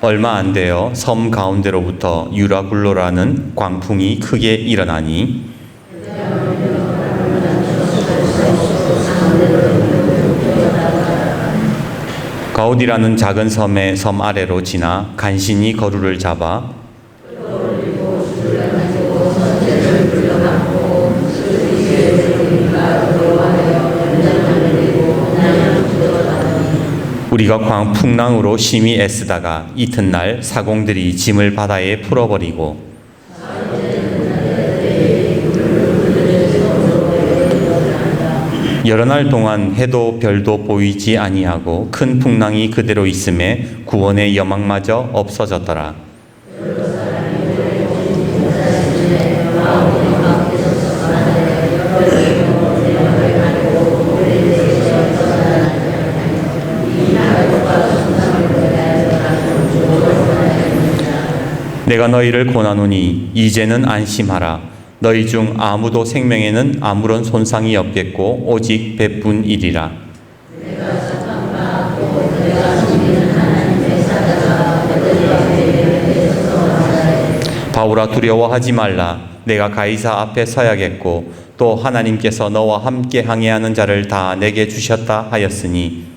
얼마 안 되어 섬 가운데로부터 유라굴로라는 광풍이 크게 일어나니 가오디라는 작은 섬의 섬 아래로 지나 간신히 거루를 잡아 우리가 광풍랑으로 심히 애쓰다가 이튿날 사공들이 짐을 바다에 풀어버리고 여러 날 동안 해도 별도 보이지 아니하고 큰 풍랑이 그대로 있음에 구원의 여망마저 없어졌더라. 내가 너희를 권하노니 이제는 안심하라. 너희 중 아무도 생명에는 아무런 손상이 없겠고 오직 배뿐이리라. 바울아, 두려워하지 말라. 내가 가이사 앞에 서야겠고 또 하나님께서 너와 함께 항해하는 자를 다 내게 주셨다 하였으니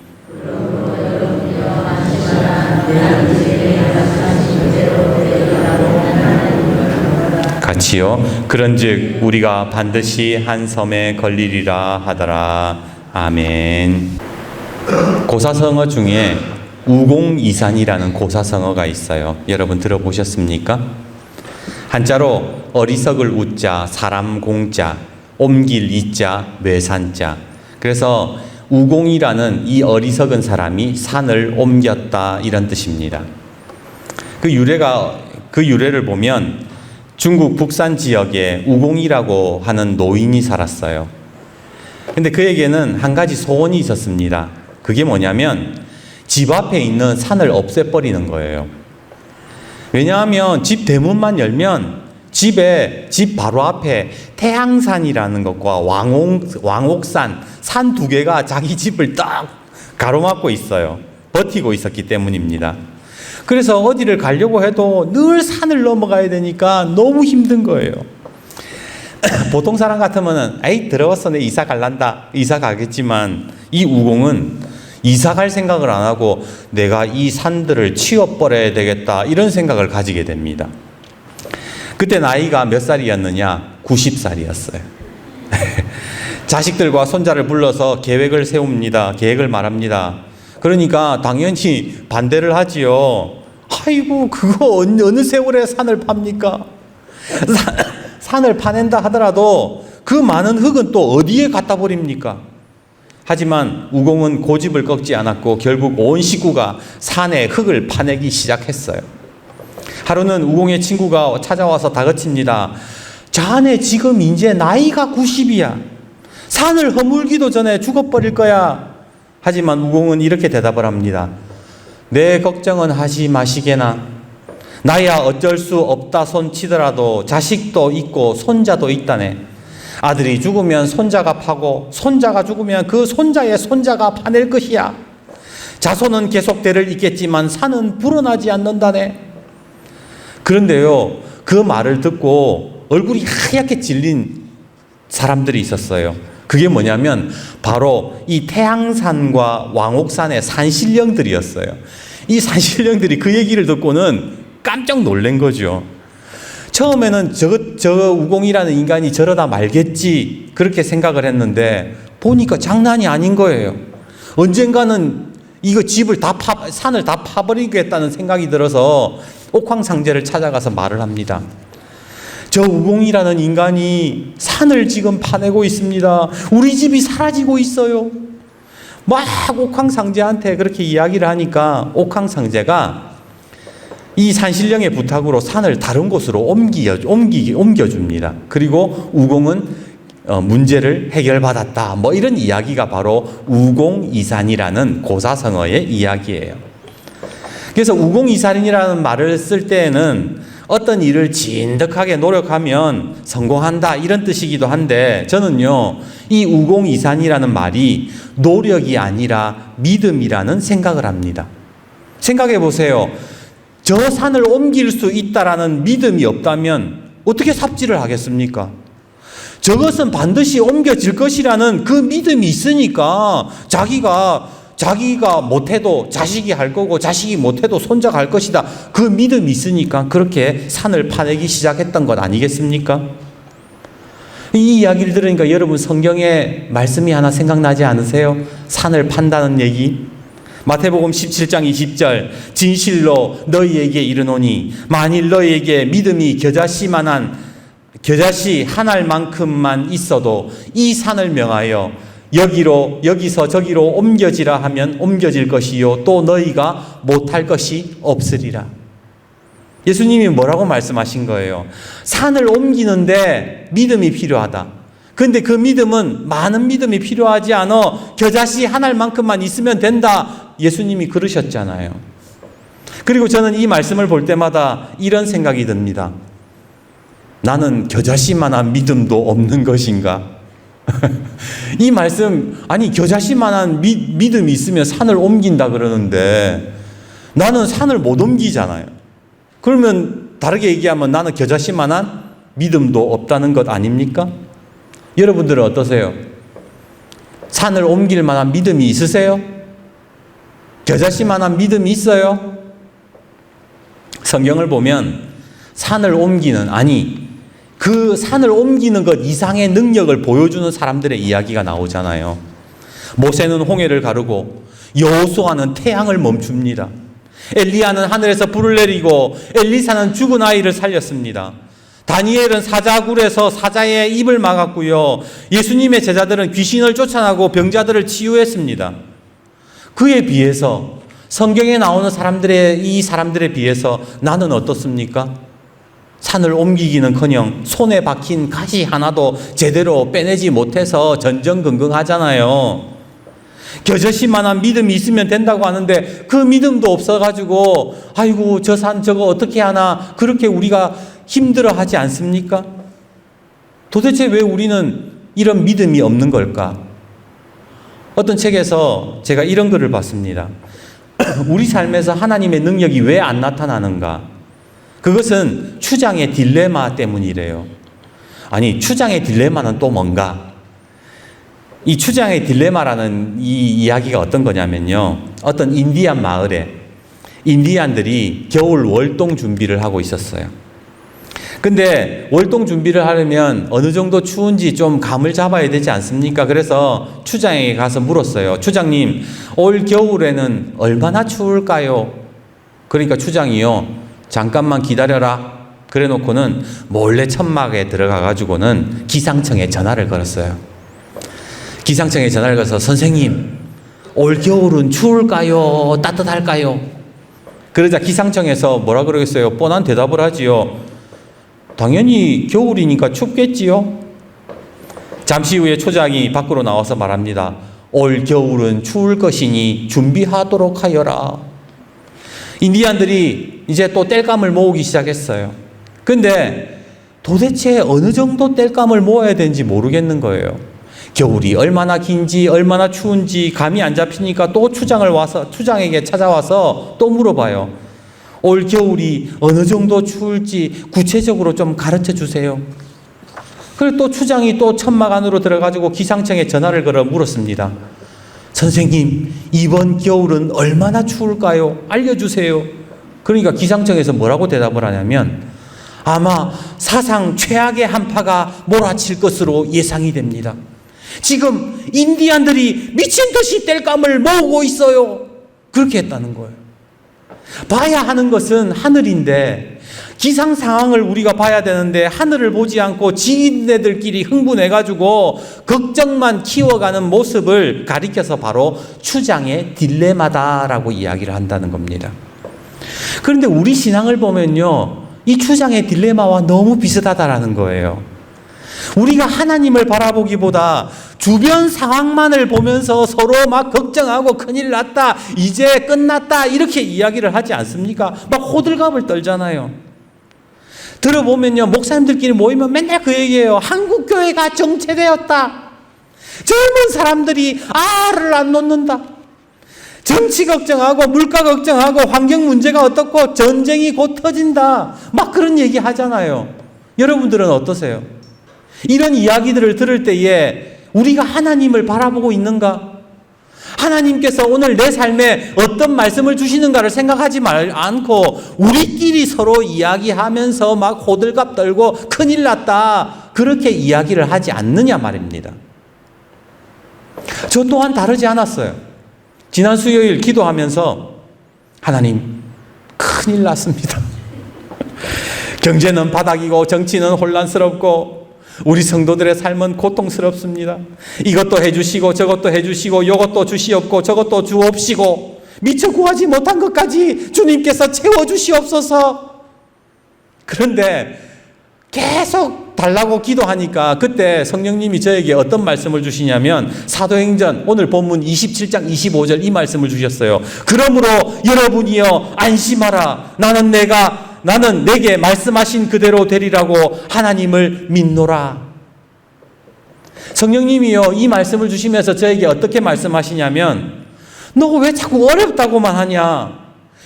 같이요. 그런즉 우리가 반드시 한 섬에 걸리리라 하더라. 아멘. 고사성어 중에 우공이산이라는 고사성어가 있어요. 여러분 들어보셨습니까? 한자로 어리석을 우자, 사람 공자, 옮길 이자, 매산자. 그래서 우공이라는 이 어리석은 사람이 산을 옮겼다 이런 뜻입니다. 그 유래를 보면 중국 북산 지역에 우공이라고 하는 노인이 살았어요. 근데 그에게는 한 가지 소원이 있었습니다. 그게 뭐냐면 집 앞에 있는 산을 없애버리는 거예요. 왜냐하면 집 대문만 열면 집 바로 앞에 태양산이라는 것과 왕옥산, 산 두 개가 자기 집을 딱 가로막고 있어요. 버티고 있었기 때문입니다. 그래서 어디를 가려고 해도 늘 산을 넘어가야 되니까 너무 힘든 거예요. 보통 사람 같으면은 에이 더러웠어 내 이사 갈란다 이사 가겠지만 이 우공은 이사 갈 생각을 안 하고 내가 이 산들을 치워버려야 되겠다 이런 생각을 가지게 됩니다. 그때 나이가 몇 살이었느냐? 90살이었어요. 자식들과 손자를 불러서 계획을 세웁니다. 계획을 말합니다. 그러니까 당연히 반대를 하지요. 아이고 그거 어느 세월에 산을 팝니까? 산을 파낸다 하더라도 그 많은 흙은 또 어디에 갖다 버립니까? 하지만 우공은 고집을 꺾지 않았고 결국 온 식구가 산에 흙을 파내기 시작했어요. 하루는 우공의 친구가 찾아와서 다그칩니다. 자네 지금 이제 나이가 90이야. 산을 허물기도 전에 죽어버릴 거야. 하지만 우공은 이렇게 대답을 합니다. 내 걱정은 하지 마시게나. 나야 어쩔 수 없다 손 치더라도 자식도 있고 손자도 있다네. 아들이 죽으면 손자가 파고 손자가 죽으면 그 손자의 손자가 파낼 것이야. 자손은 계속 대를 잇겠지만 산은 불어나지 않는다네. 그런데요, 그 말을 듣고 얼굴이 하얗게 질린 사람들이 있었어요. 그게 뭐냐면 바로 이 태양산과 왕옥산의 산신령들이었어요. 이 산신령들이 그 얘기를 듣고는 깜짝 놀란 거죠. 처음에는 저 우공이라는 인간이 저러다 말겠지 그렇게 생각을 했는데 보니까 장난이 아닌 거예요. 언젠가는 이거 산을 다 파버리겠다는 생각이 들어서 옥황상제를 찾아가서 말을 합니다. 저 우공이라는 인간이 산을 지금 파내고 있습니다. 우리 집이 사라지고 있어요. 막 옥황상제한테 그렇게 이야기를 하니까 옥황상제가 이 산신령의 부탁으로 산을 다른 곳으로 옮겨줍니다. 그리고 우공은 문제를 해결받았다. 뭐 이런 이야기가 바로 우공이산이라는 고사성어의 이야기예요. 그래서 우공이산이라는 말을 쓸 때에는 어떤 일을 진득하게 노력하면 성공한다 이런 뜻이기도 한데 저는요 이 우공이산이라는 말이 노력이 아니라 믿음이라는 생각을 합니다. 생각해 보세요. 저 산을 옮길 수 있다라는 믿음이 없다면 어떻게 삽질을 하겠습니까? 저것은 반드시 옮겨질 것이라는 그 믿음이 있으니까 자기가 못해도 자식이 할 거고 자식이 못해도 손자가 할 것이다. 그 믿음이 있으니까 그렇게 산을 파내기 시작했던 것 아니겠습니까? 이 이야기를 들으니까 여러분 성경에 말씀이 하나 생각나지 않으세요? 산을 판다는 얘기. 마태복음 17장 20절 진실로 너희에게 이르노니 만일 너희에게 믿음이 겨자씨 한 알만큼만 있어도 이 산을 명하여 여기서 저기로 옮겨지라 하면 옮겨질 것이요 또 너희가 못할 것이 없으리라. 예수님이 뭐라고 말씀하신 거예요? 산을 옮기는데 믿음이 필요하다. 근데 그 믿음은 많은 믿음이 필요하지 않아 겨자씨 한 알만큼만 있으면 된다. 예수님이 그러셨잖아요. 그리고 저는 이 말씀을 볼 때마다 이런 생각이 듭니다. 나는 겨자씨만한 믿음도 없는 것인가? 이 말씀, 아니 겨자씨만한 믿음이 있으면 산을 옮긴다 그러는데 나는 산을 못 옮기잖아요. 그러면 다르게 얘기하면 나는 겨자씨만한 믿음도 없다는 것 아닙니까? 여러분들은 어떠세요? 산을 옮길 만한 믿음이 있으세요? 겨자씨만한 믿음이 있어요? 성경을 보면 산을 옮기는, 그 산을 옮기는 것 이상의 능력을 보여주는 사람들의 이야기가 나오잖아요. 모세는 홍해를 가르고 여호수아는 태양을 멈춥니다. 엘리야는 하늘에서 불을 내리고 엘리사는 죽은 아이를 살렸습니다. 다니엘은 사자굴에서 사자의 입을 막았고요. 예수님의 제자들은 귀신을 쫓아나고 병자들을 치유했습니다. 그에 비해서 성경에 나오는 이 사람들에 비해서 나는 어떻습니까? 산을 옮기기는커녕 손에 박힌 가시 하나도 제대로 빼내지 못해서 전전긍긍하잖아요. 겨자씨만한 믿음이 있으면 된다고 하는데 그 믿음도 없어가지고 아이고 저 산 저거 어떻게 하나 그렇게 우리가 힘들어하지 않습니까? 도대체 왜 우리는 이런 믿음이 없는 걸까? 어떤 책에서 제가 이런 글을 봤습니다. 우리 삶에서 하나님의 능력이 왜 안 나타나는가? 그것은 추장의 딜레마 때문이래요. 아니, 추장의 딜레마는 또 뭔가? 이 추장의 딜레마라는 이 이야기가 어떤 거냐면요. 어떤 인디안 마을에 인디안들이 겨울 월동 준비를 하고 있었어요. 근데 월동 준비를 하려면 어느 정도 추운지 좀 감을 잡아야 되지 않습니까? 그래서 추장에게 가서 물었어요. 추장님, 올 겨울에는 얼마나 추울까요? 그러니까 추장이요, 잠깐만 기다려라. 그래 놓고는 몰래 천막에 들어가 가지고는 기상청에 전화를 걸었어요. 기상청에 전화를 걸어서 선생님, 올 겨울은 추울까요? 따뜻할까요? 그러자 기상청에서 뭐라 그러겠어요? 뻔한 대답을 하지요. 당연히 겨울이니까 춥겠지요. 잠시 후에 초장이 밖으로 나와서 말합니다. 올 겨울은 추울 것이니 준비하도록 하여라. 인디안들이 이제 또 땔감을 모으기 시작했어요. 근데 도대체 어느 정도 땔감을 모아야 되는지 모르겠는 거예요. 겨울이 얼마나 긴지 얼마나 추운지 감이 안 잡히니까 또 추장에게 찾아와서 또 물어봐요. 올 겨울이 어느 정도 추울지 구체적으로 좀 가르쳐 주세요. 그리고 또 추장이 또 천막 안으로 들어가지고 기상청에 전화를 걸어 물었습니다. 선생님, 이번 겨울은 얼마나 추울까요? 알려주세요. 그러니까 기상청에서 뭐라고 대답을 하냐면 아마 사상 최악의 한파가 몰아칠 것으로 예상이 됩니다. 지금 인디안들이 미친 듯이 땔감을 모으고 있어요. 그렇게 했다는 거예요. 봐야 하는 것은 하늘인데 기상 상황을 우리가 봐야 되는데 하늘을 보지 않고 지인네들끼리 흥분해가지고 걱정만 키워가는 모습을 가리켜서 바로 추장의 딜레마다라고 이야기를 한다는 겁니다. 그런데 우리 신앙을 보면요, 이 추장의 딜레마와 너무 비슷하다라는 거예요. 우리가 하나님을 바라보기보다 주변 상황만을 보면서 서로 막 걱정하고 큰일 났다, 이제 끝났다 이렇게 이야기를 하지 않습니까? 막 호들갑을 떨잖아요. 들어보면요, 목사님들끼리 모이면 맨날 그 얘기예요. 한국교회가 정체되었다. 젊은 사람들이 알을 안 놓는다. 정치 걱정하고 물가 걱정하고 환경 문제가 어떻고 전쟁이 곧 터진다. 막 그런 얘기 하잖아요. 여러분들은 어떠세요? 이런 이야기들을 들을 때에 우리가 하나님을 바라보고 있는가? 하나님께서 오늘 내 삶에 어떤 말씀을 주시는가를 생각하지 않고 우리끼리 서로 이야기하면서 막 호들갑 떨고 큰일 났다. 그렇게 이야기를 하지 않느냐 말입니다. 저 또한 다르지 않았어요. 지난 수요일 기도하면서 하나님 큰일 났습니다. 경제는 바닥이고 정치는 혼란스럽고 우리 성도들의 삶은 고통스럽습니다. 이것도 해주시고 저것도 해주시고 이것도 주시옵고 저것도 주옵시고 미처 구하지 못한 것까지 주님께서 채워주시옵소서. 그런데 계속 달라고 기도하니까 그때 성령님이 저에게 어떤 말씀을 주시냐면 사도행전 오늘 본문 27장 25절 이 말씀을 주셨어요. 그러므로 여러분이여 안심하라. 나는 내게 말씀하신 그대로 되리라고 하나님을 믿노라. 성령님이요 이 말씀을 주시면서 저에게 어떻게 말씀하시냐면 너 왜 자꾸 어렵다고만 하냐?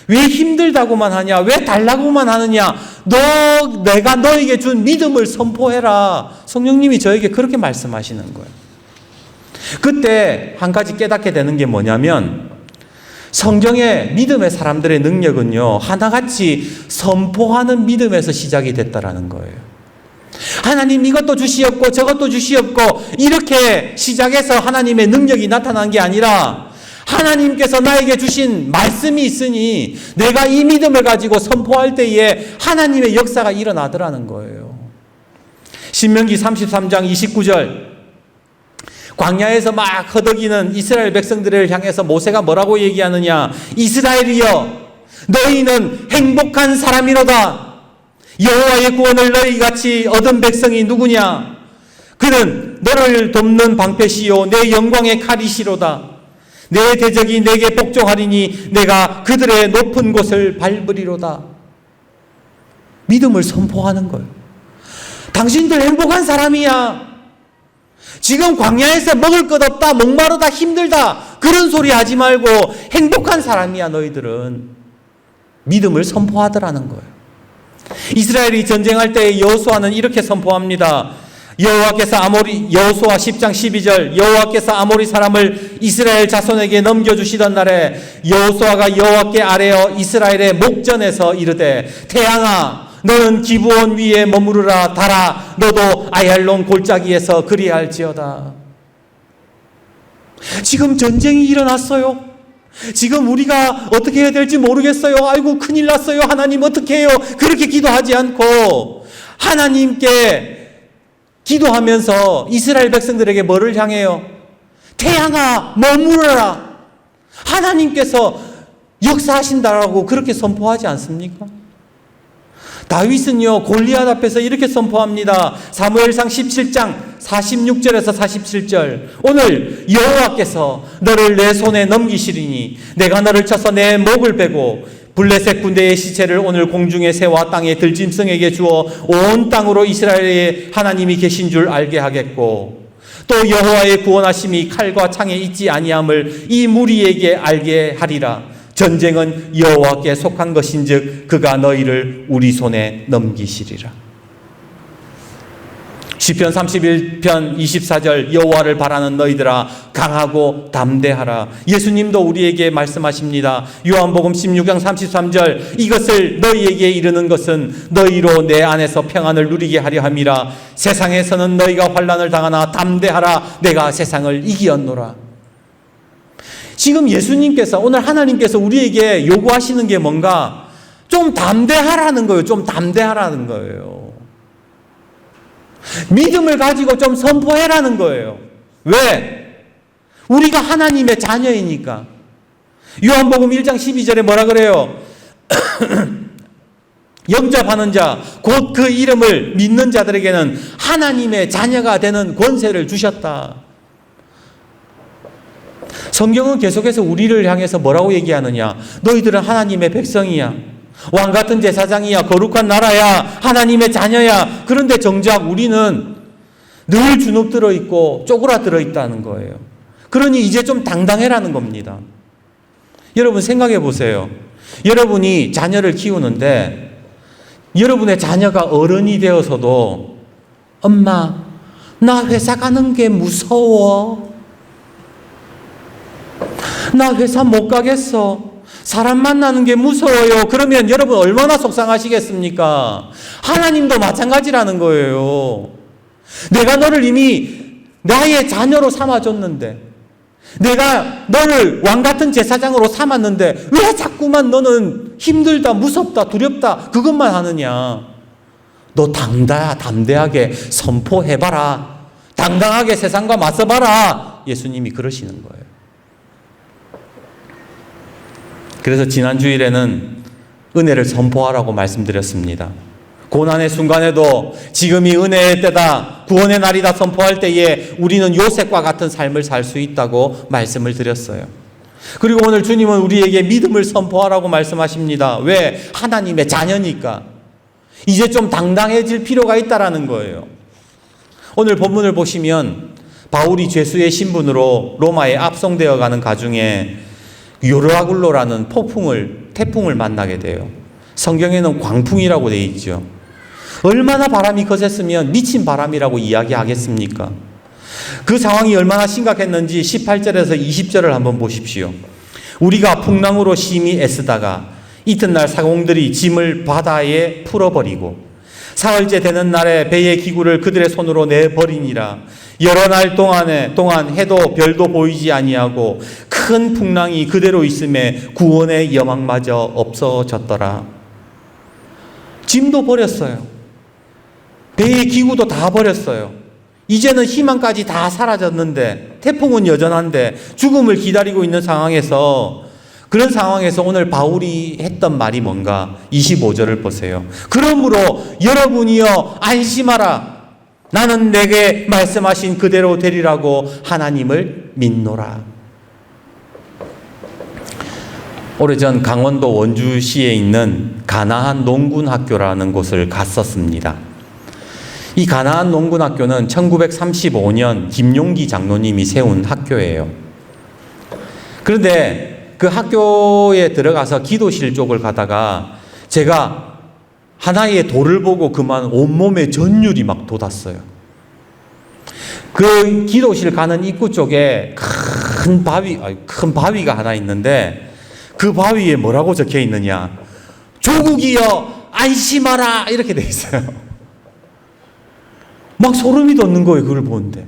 왜 힘들다고만 하냐? 왜 달라고만 하느냐? 내가 너에게 준 믿음을 선포해라. 성령님이 저에게 그렇게 말씀하시는 거예요. 그때 한 가지 깨닫게 되는 게 뭐냐면 성경의 믿음의 사람들의 능력은요 하나같이 선포하는 믿음에서 시작이 됐다라는 거예요. 하나님 이것도 주시옵고 저것도 주시옵고 이렇게 시작해서 하나님의 능력이 나타난 게 아니라 하나님께서 나에게 주신 말씀이 있으니 내가 이 믿음을 가지고 선포할 때에 하나님의 역사가 일어나더라는 거예요. 신명기 33장 29절 광야에서 막 허덕이는 이스라엘 백성들을 향해서 모세가 뭐라고 얘기하느냐? 이스라엘이여 너희는 행복한 사람이로다. 여호와의 구원을 너희같이 얻은 백성이 누구냐? 그는 너를 돕는 방패시요 내 영광의 칼이시로다. 내 대적이 내게 복종하리니 내가 그들의 높은 곳을 밟으리로다. 믿음을 선포하는 거예요. 당신들 행복한 사람이야. 지금 광야에서 먹을 것 없다, 목마르다, 힘들다 그런 소리 하지 말고 행복한 사람이야 너희들은. 믿음을 선포하더라는 거예요. 이스라엘이 전쟁할 때 여호수아는 이렇게 선포합니다. 여호수아 10장 12절 여호와께서 아모리 사람을 이스라엘 자손에게 넘겨주시던 날에 여호수아가 여호와께 아뢰어 이스라엘의 목전에서 이르되 태양아 너는 기브온 위에 머무르라. 달아 너도 아얄론 골짜기에서 그리할지어다. 지금 전쟁이 일어났어요. 지금 우리가 어떻게 해야 될지 모르겠어요. 아이고 큰일 났어요. 하나님 어떻게 해요? 그렇게 기도하지 않고 하나님께 기도하면서 이스라엘 백성들에게 뭐를 향해요? 태양아 머무르라. 하나님께서 역사하신다라고 그렇게 선포하지 않습니까? 다윗은요 골리앗 앞에서 이렇게 선포합니다. 사무엘상 17장 46절에서 47절 오늘 여호와께서 너를 내 손에 넘기시리니 내가 너를 쳐서 내 목을 베고 블레셋 군대의 시체를 오늘 공중의 새와 땅의 들짐승에게 주어 온 땅으로 이스라엘의 하나님이 계신 줄 알게 하겠고 또 여호와의 구원하심이 칼과 창에 있지 아니함을 이 무리에게 알게 하리라. 전쟁은 여호와께 속한 것인즉 그가 너희를 우리 손에 넘기시리라. 시편 31편 24절 여호와를 바라는 너희들아 강하고 담대하라. 예수님도 우리에게 말씀하십니다. 요한복음 16장 33절 이것을 너희에게 이르는 것은 너희로 내 안에서 평안을 누리게 하려 함이라. 세상에서는 너희가 환난을 당하나 담대하라. 내가 세상을 이기었노라. 지금 예수님께서 오늘 하나님께서 우리에게 요구하시는 게 뭔가 좀 담대하라는 거예요. 좀 담대하라는 거예요. 믿음을 가지고 좀 선포해라는 거예요. 왜? 우리가 하나님의 자녀이니까. 요한복음 1장 12절에 뭐라 그래요? 영접하는 자, 곧 그 이름을 믿는 자들에게는 하나님의 자녀가 되는 권세를 주셨다. 성경은 계속해서 우리를 향해서 뭐라고 얘기하느냐? 너희들은 하나님의 백성이야. 왕같은 제사장이야. 거룩한 나라야. 하나님의 자녀야. 그런데 정작 우리는 늘 주눅들어 있고 쪼그라들어 있다는 거예요. 그러니 이제 좀 당당해라는 겁니다. 여러분 생각해 보세요. 여러분이 자녀를 키우는데 여러분의 자녀가 어른이 되어서도 엄마, 나 회사 가는 게 무서워. 나 회사 못 가겠어. 사람 만나는 게 무서워요. 그러면 여러분 얼마나 속상하시겠습니까? 하나님도 마찬가지라는 거예요. 내가 너를 이미 나의 자녀로 삼아줬는데, 내가 너를 왕같은 제사장으로 삼았는데 왜 자꾸만 너는 힘들다, 무섭다, 두렵다 그것만 하느냐. 너 담대하게 선포해봐라. 당당하게 세상과 맞서봐라. 예수님이 그러시는 거예요. 그래서 지난 주일에는 은혜를 선포하라고 말씀드렸습니다. 고난의 순간에도 지금이 은혜의 때다, 구원의 날이다 선포할 때에 우리는 요셉과 같은 삶을 살 수 있다고 말씀을 드렸어요. 그리고 오늘 주님은 우리에게 믿음을 선포하라고 말씀하십니다. 왜? 하나님의 자녀니까. 이제 좀 당당해질 필요가 있다라는 거예요. 오늘 본문을 보시면 바울이 죄수의 신분으로 로마에 압송되어 가는 가중에 요르아굴로라는 태풍을 만나게 돼요. 성경에는 광풍이라고 되어 있죠. 얼마나 바람이 거셌으면 미친 바람이라고 이야기하겠습니까? 그 상황이 얼마나 심각했는지 18절에서 20절을 한번 보십시오. 우리가 풍랑으로 심히 애쓰다가 이튿날 사공들이 짐을 바다에 풀어버리고 사흘째 되는 날에 배의 기구를 그들의 손으로 내버리니라. 여러 날 동안 해도 별도 보이지 아니하고 큰 풍랑이 그대로 있음에 구원의 여망마저 없어졌더라. 짐도 버렸어요. 배의 기구도 다 버렸어요. 이제는 희망까지 다 사라졌는데, 태풍은 여전한데 죽음을 기다리고 있는 상황에서, 그런 상황에서 오늘 바울이 했던 말이 뭔가? 25절을 보세요. 그러므로 여러분이여 안심하라. 나는 내게 말씀하신 그대로 되리라고 하나님을 믿노라. 오래전 강원도 원주시에 있는 가나안 농군학교라는 곳을 갔었습니다. 이 가나안 농군학교는 1935년 김용기 장로님이 세운 학교예요. 그런데 그 학교에 들어가서 기도실 쪽을 가다가 제가 하나의 돌을 보고 그만 온몸에 전율이 막 돋았어요. 그 기도실 가는 입구 쪽에 큰 바위가 하나 있는데 그 바위에 뭐라고 적혀 있느냐? 조국이여 안심하라 이렇게 돼 있어요. 막 소름이 돋는 거예요. 그걸 보는데.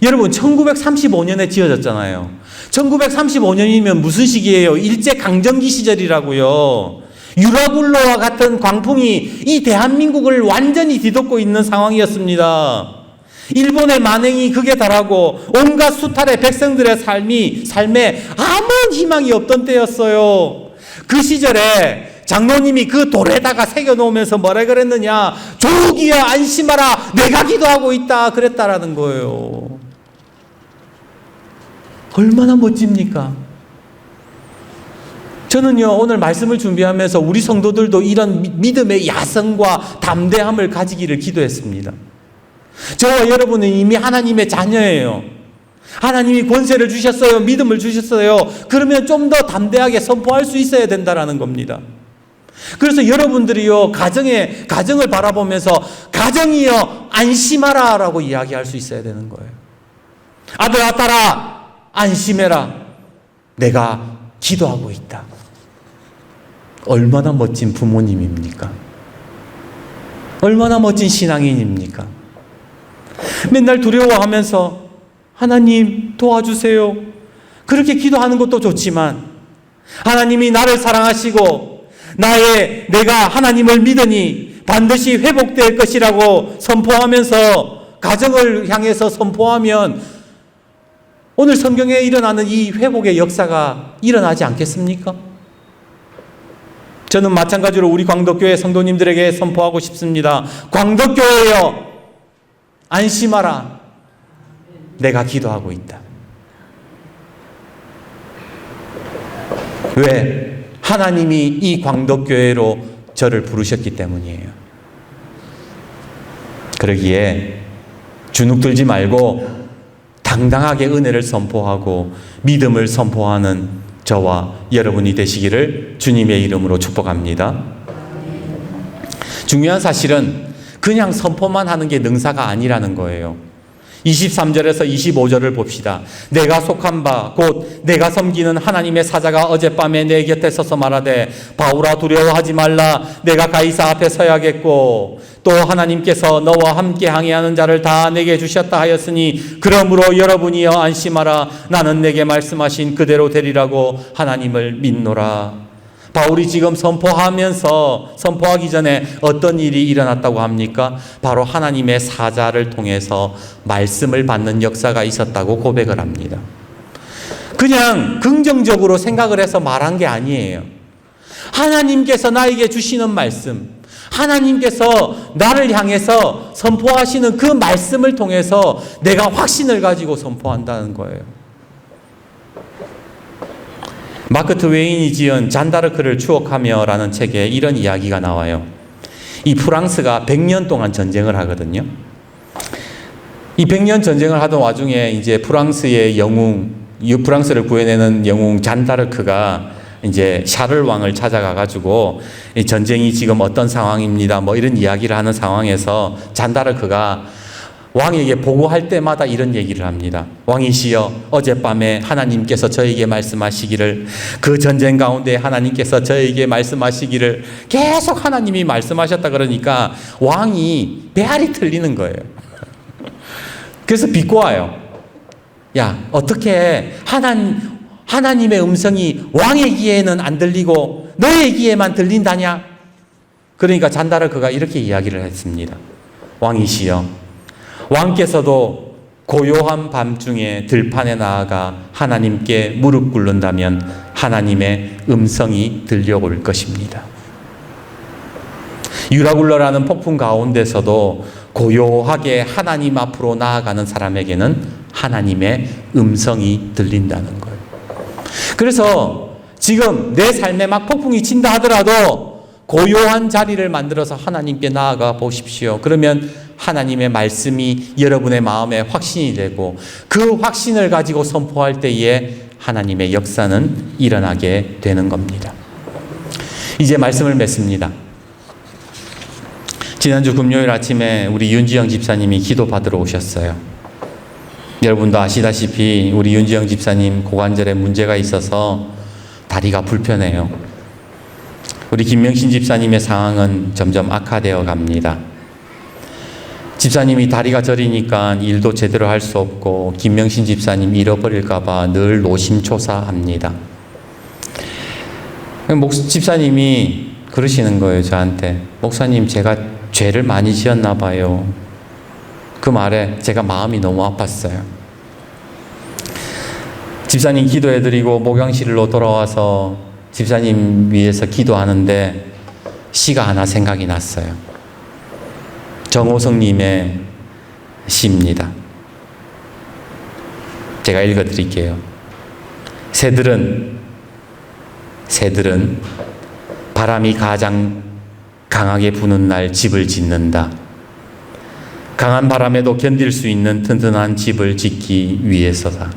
여러분 1935년에 지어졌잖아요. 1935년이면 무슨 시기예요? 일제강점기 시절이라고요. 유라굴로와 같은 광풍이 이 대한민국을 완전히 뒤덮고 있는 상황이었습니다. 일본의 만행이 극에 달하고 온갖 수탈의 백성들의 삶에 아무 희망이 없던 때였어요. 그 시절에 장로님이 그 돌에다가 새겨놓으면서 뭐라 그랬느냐? 조국이여 안심하라. 내가 기도하고 있다. 그랬다라는 거예요. 얼마나 멋집니까? 저는요, 오늘 말씀을 준비하면서 우리 성도들도 이런 믿음의 야성과 담대함을 가지기를 기도했습니다. 저와 여러분은 이미 하나님의 자녀예요. 하나님이 권세를 주셨어요. 믿음을 주셨어요. 그러면 좀 더 담대하게 선포할 수 있어야 된다라는 겁니다. 그래서 여러분들이요, 가정을 바라보면서 가정이여 안심하라 라고 이야기할 수 있어야 되는 거예요. 아들아, 딸아, 안심해라. 내가 기도하고 있다. 얼마나 멋진 부모님입니까? 얼마나 멋진 신앙인입니까? 맨날 두려워하면서 하나님 도와주세요. 그렇게 기도하는 것도 좋지만 하나님이 나를 사랑하시고 내가 하나님을 믿으니 반드시 회복될 것이라고 선포하면서 가정을 향해서 선포하면 오늘 성경에 일어나는 이 회복의 역사가 일어나지 않겠습니까? 저는 마찬가지로 우리 광덕교회 성도님들에게 선포하고 싶습니다. 광덕교회여 안심하라. 내가 기도하고 있다. 왜? 하나님이 이 광덕교회로 저를 부르셨기 때문이에요. 그러기에 주눅들지 말고 당당하게 은혜를 선포하고 믿음을 선포하는 저와 여러분이 되시기를 주님의 이름으로 축복합니다. 중요한 사실은 그냥 선포만 하는 게 능사가 아니라는 거예요. 23절에서 25절을 봅시다. 내가 속한 바 곧 내가 섬기는 하나님의 사자가 어젯밤에 내 곁에 서서 말하되 바울아 두려워하지 말라. 내가 가이사 앞에 서야겠고 또 하나님께서 너와 함께 항해하는 자를 다 내게 주셨다 하였으니 그러므로 여러분이여 안심하라. 나는 내게 말씀하신 그대로 되리라고 하나님을 믿노라. 바울이 지금 선포하기 전에 어떤 일이 일어났다고 합니까? 바로 하나님의 사자를 통해서 말씀을 받는 역사가 있었다고 고백을 합니다. 그냥 긍정적으로 생각을 해서 말한 게 아니에요. 하나님께서 나에게 주시는 말씀, 하나님께서 나를 향해서 선포하시는 그 말씀을 통해서 내가 확신을 가지고 선포한다는 거예요. 마크 트웨인이 지은 잔다르크를 추억하며 라는 책에 이런 이야기가 나와요. 이 프랑스가 100년 동안 전쟁을 하거든요. 이 100년 전쟁을 하던 와중에 이제 프랑스의 영웅, 프랑스를 구해내는 영웅 잔다르크가 이제 샤를 왕을 찾아가 가지고 이 전쟁이 지금 어떤 상황입니다. 뭐 이런 이야기를 하는 상황에서 잔다르크가 왕에게 보고할 때마다 이런 얘기를 합니다. 왕이시여 어젯밤에 하나님께서 저에게 말씀하시기를, 그 전쟁 가운데 하나님께서 저에게 말씀하시기를, 계속 하나님이 말씀하셨다 그러니까 왕이 배알이 틀리는 거예요. 그래서 비꼬아요. 야, 어떻게 하나님의 음성이 왕의 귀에는 안 들리고 너의 귀에만 들린다냐? 그러니까 잔다르크가 이렇게 이야기를 했습니다. 왕이시여, 왕께서도 고요한 밤중에 들판에 나아가 하나님께 무릎 꿇는다면 하나님의 음성이 들려올 것입니다. 유라굴러라는 폭풍 가운데서도 고요하게 하나님 앞으로 나아가는 사람에게는 하나님의 음성이 들린다는 거예요. 그래서 지금 내 삶에 막 폭풍이 친다 하더라도 고요한 자리를 만들어서 하나님께 나아가 보십시오. 그러면 하나님의 말씀이 여러분의 마음에 확신이 되고 그 확신을 가지고 선포할 때에 하나님의 역사는 일어나게 되는 겁니다. 이제 말씀을 맺습니다. 지난주 금요일 아침에 우리 윤지영 집사님이 기도 받으러 오셨어요. 여러분도 아시다시피 우리 윤지영 집사님 고관절에 문제가 있어서 다리가 불편해요. 우리 김명신 집사님의 상황은 점점 악화되어 갑니다. 집사님이 다리가 저리니까 일도 제대로 할 수 없고 김명신 집사님 잃어버릴까 봐 늘 노심초사합니다. 집사님이 그러시는 거예요, 저한테. 목사님, 제가 죄를 많이 지었나 봐요. 그 말에 제가 마음이 너무 아팠어요. 집사님 기도해드리고 목양실로 돌아와서 집사님 위해서 기도하는데 시가 하나 생각이 났어요. 정호성님의 시입니다. 제가 읽어드릴게요. 새들은 바람이 가장 강하게 부는 날 집을 짓는다. 강한 바람에도 견딜 수 있는 튼튼한 집을 짓기 위해서다.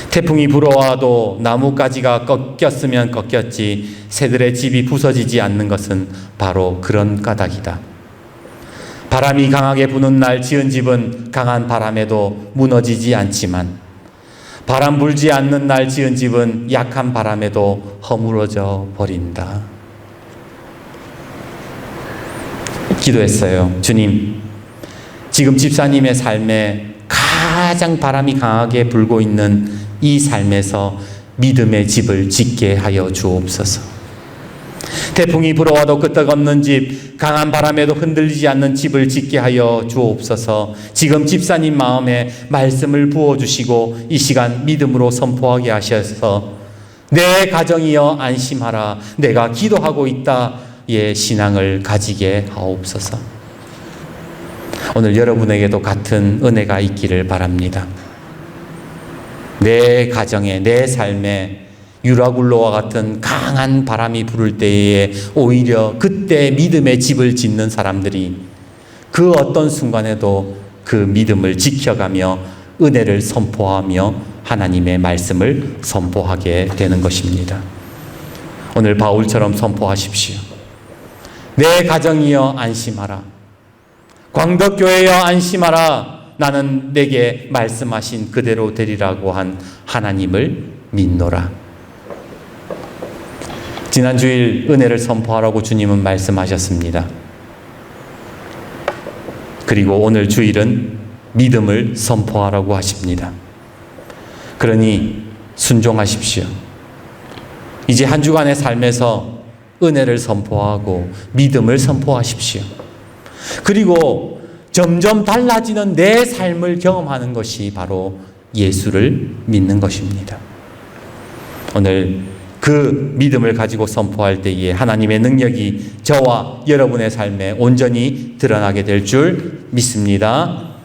태풍이 불어와도 나뭇가지가 꺾였으면 꺾였지 새들의 집이 부서지지 않는 것은 바로 그런 까닭이다. 바람이 강하게 부는 날 지은 집은 강한 바람에도 무너지지 않지만 바람 불지 않는 날 지은 집은 약한 바람에도 허물어져 버린다. 기도했어요. 주님, 지금 집사님의 삶에 가장 바람이 강하게 불고 있는 이 삶에서 믿음의 집을 짓게 하여 주옵소서. 태풍이 불어와도 끄떡없는 집, 강한 바람에도 흔들리지 않는 집을 짓게 하여 주옵소서. 지금 집사님 마음에 말씀을 부어주시고 이 시간 믿음으로 선포하게 하셔서 내 가정이여 안심하라. 내가 기도하고 있다의 신앙을 가지게 하옵소서. 오늘 여러분에게도 같은 은혜가 있기를 바랍니다. 내 가정에, 내 삶에 유라굴로와 같은 강한 바람이 불을 때에 오히려 그때 믿음의 집을 짓는 사람들이 그 어떤 순간에도 그 믿음을 지켜가며 은혜를 선포하며 하나님의 말씀을 선포하게 되는 것입니다. 오늘 바울처럼 선포하십시오. 내 가정이여 안심하라. 광덕교회여 안심하라. 나는 내게 말씀하신 그대로 되리라고 한 하나님을 믿노라. 지난 주일 은혜를 선포하라고 주님은 말씀하셨습니다. 그리고 오늘 주일은 믿음을 선포하라고 하십니다. 그러니 순종하십시오. 이제 한 주간의 삶에서 은혜를 선포하고 믿음을 선포하십시오. 그리고 점점 달라지는 내 삶을 경험하는 것이 바로 예수를 믿는 것입니다. 오늘 그 믿음을 가지고 선포할 때에 하나님의 능력이 저와 여러분의 삶에 온전히 드러나게 될 줄 믿습니다.